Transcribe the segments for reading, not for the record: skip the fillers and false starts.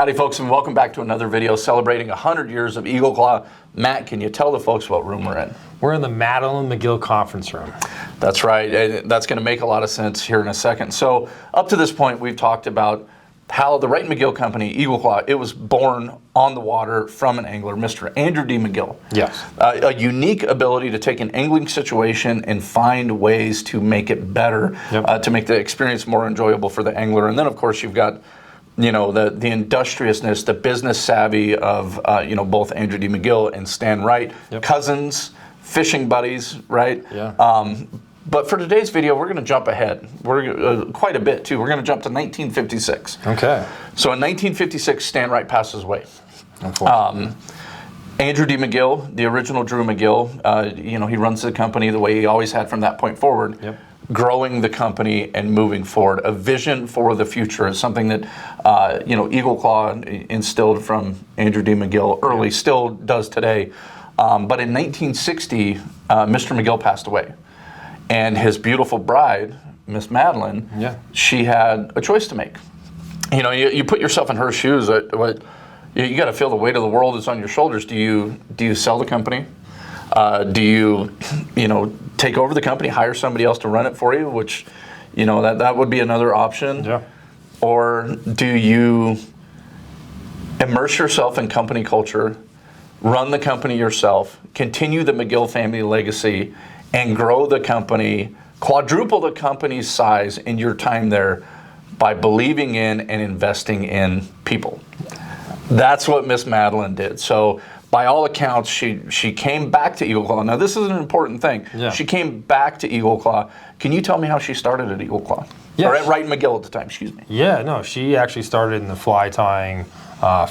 Howdy folks, and welcome back to another video celebrating 100 years of Eagle Claw. Matt, can you tell the folks what room we're in? We're in the Madeline McGill conference room. That's right, and that's going to make a lot of sense here in a second. So up to this point, we've talked about how the Wright and McGill Company, Eagle Claw, it was born on the water from an angler, Mr. Andrew D. McGill. Yes. A unique ability to take an angling situation and find ways to make it better, to make the experience more enjoyable for the angler. And then, of course, you've got the industriousness, the business savvy of both Andrew D. McGill and Stan Wright, cousins, fishing buddies, right? Yeah. But for today's video, we're going to jump ahead. We're quite a bit too. We're going to jump to 1956. Okay. So in 1956, Stan Wright passes away. Unfortunately. Andrew D. McGill, the original Drew McGill, he runs the company the way he always had from that point forward. Yep. Growing the company and moving forward. A vision for the future is something that, Eagle Claw instilled from Andrew D. McGill early, still does today. But in 1960, Mr. McGill passed away. And his beautiful bride, Miss Madeline, she had a choice to make. You put yourself in her shoes. You got to feel the weight of the world is on your shoulders. Do you sell the company? Do you take over the company, hire somebody else to run it for you, which, that would be another option. Yeah. Or do you immerse yourself in company culture, run the company yourself, continue the McGill family legacy, and grow the company, quadruple the company's size in your time there by believing in and investing in people? That's what Miss Madeline did. So by all accounts, she came back to Eagle Claw. Now, this is an important thing. Yeah. She came back to Eagle Claw. Can you tell me how she started at Eagle Claw? Yes. Or at Wright and McGill at the time, excuse me. Yeah, no, she actually started in the fly tying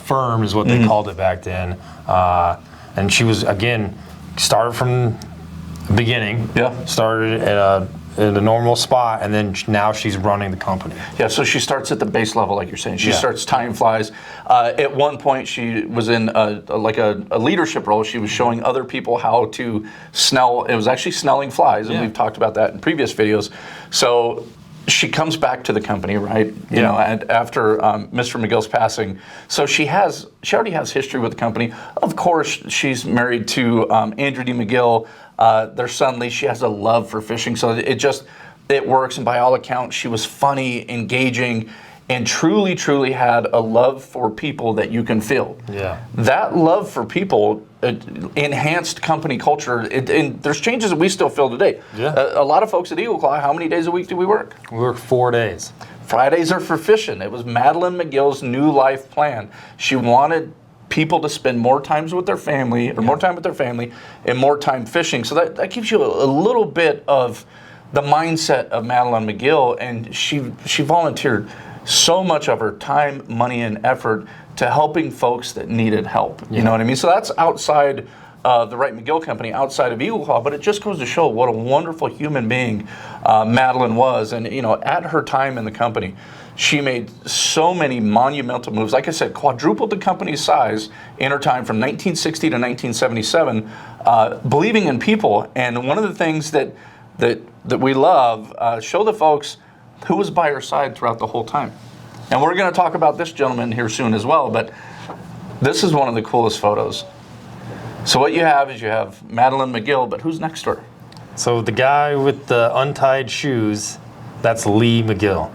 firm is what they called it back then. And she was, again, started from the beginning. Yeah. Started at a normal spot, and then now she's running the company. Yeah, so she starts at the base level, like you're saying. She starts tying flies. At one point, she was in a leadership role. She was showing other people how to snell. It was actually snelling flies, and we've talked about that in previous videos. So she comes back to the company, right? And after Mr. McGill's passing. So she already has history with the company. Of course, she's married to Andrew D. McGill. Their son Lee, she has a love for fishing, so it works. And by all accounts, she was funny, engaging, and truly had a love for people that you can feel. Yeah. That love for people enhanced company culture. And there's changes that we still feel today. Yeah. A lot of folks at Eagle Claw, how many days a week do we work? We work 4 days. Fridays are for fishing. It was Madeline McGill's new life plan. She wanted people to spend more time with their family, or more time with their family, and more time fishing. So that gives you a little bit of the mindset of Madeline McGill, and she volunteered so much of her time, money, and effort to helping folks that needed help. You know what I mean? So that's outside the Wright McGill Company, outside of Eagle Claw, but it just goes to show what a wonderful human being Madeline was. And at her time in the company, she made so many monumental moves. Like I said, quadrupled the company's size in her time from 1960 to 1977, believing in people. And one of the things that we love, show the folks who was by her side throughout the whole time. And we're going to talk about this gentleman here soon as well, but this is one of the coolest photos. So what you have is Madeline McGill, but who's next to her? So the guy with the untied shoes, that's Lee McGill.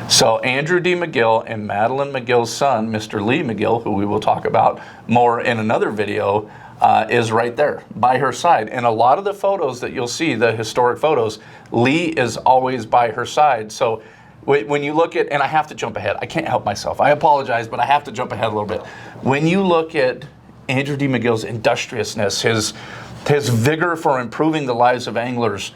So Andrew D. McGill and Madeline McGill's son, Mr. Lee McGill, who we will talk about more in another video, is right there by her side. And a lot of the photos that you'll see, the historic photos, Lee is always by her side. So when you look at, and I have to jump ahead, I can't help myself. I apologize, but I have to jump ahead a little bit. When you look at Andrew D. McGill's industriousness, his vigor for improving the lives of anglers,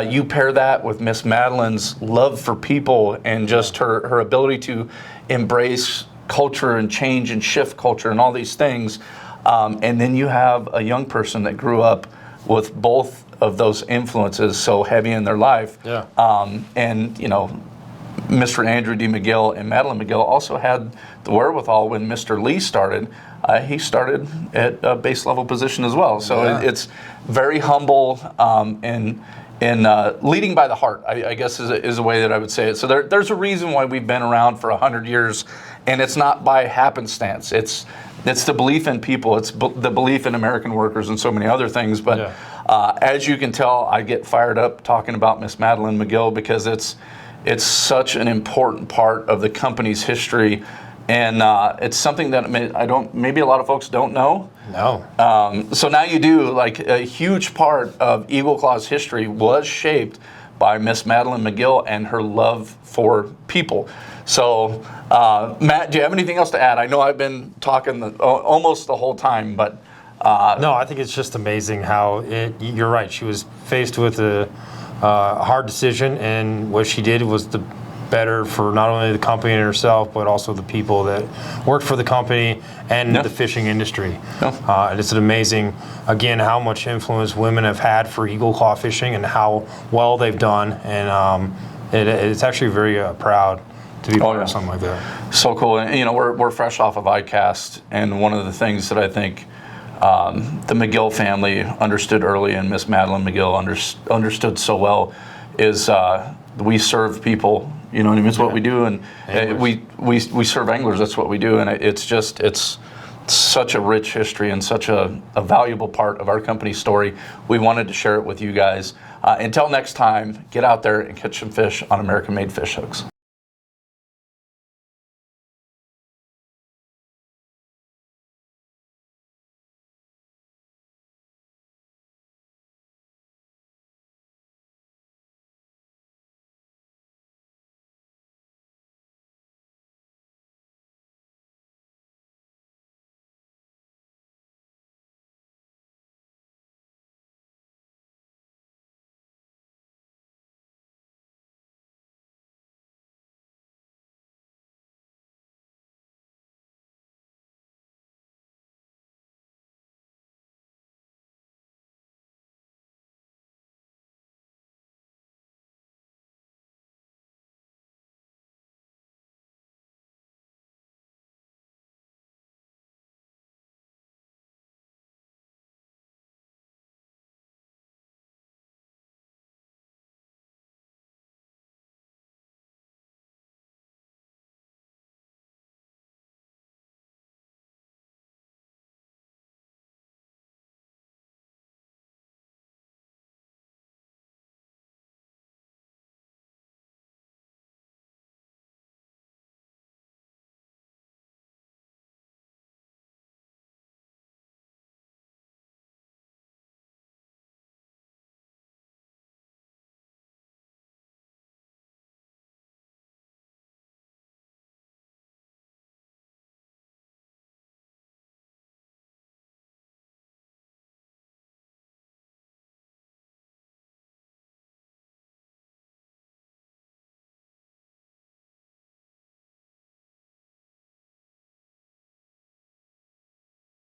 you pair that with Miss Madeline's love for people and just her ability to embrace culture and change and shift culture and all these things. And then you have a young person that grew up with both of those influences so heavy in their life. Yeah. And Mr. Andrew D. McGill and Madeline McGill also had the wherewithal when Mr. Lee started. He started at a base level position as well. So it's very humble and leading by the heart, I guess is a way that I would say it. So there's a reason why we've been around for 100 years and it's not by happenstance. It's the belief in people. It's the belief in American workers and so many other things. But as you can tell, I get fired up talking about Miss Madeline McGill because it's such an important part of the company's history, and it's something that maybe a lot of folks don't know. No. So now you do. Like, a huge part of Eagle Claw's history was shaped by Miss Madeline McGill and her love for people. So, Matt, do you have anything else to add? I know I've been talking almost the whole time, but no, I think it's just amazing how you're right. She was faced with a hard decision, and what she did was the better for not only the company and herself, but also the people that worked for the company and the fishing industry. And it's amazing, again, how much influence women have had for Eagle Claw fishing and how well they've done. And it's actually very proud to be part of something like that. So cool. And, you know, we're fresh off of ICAST, and one of the things that I think the McGill family understood early, and Miss Madeline McGill understood so well, is we serve people. You know what I mean? It's what we do, and we serve anglers. That's what we do, and it's such a rich history and such a valuable part of our company's story. We wanted to share it with you guys. Until next time, get out there and catch some fish on American-made fish hooks.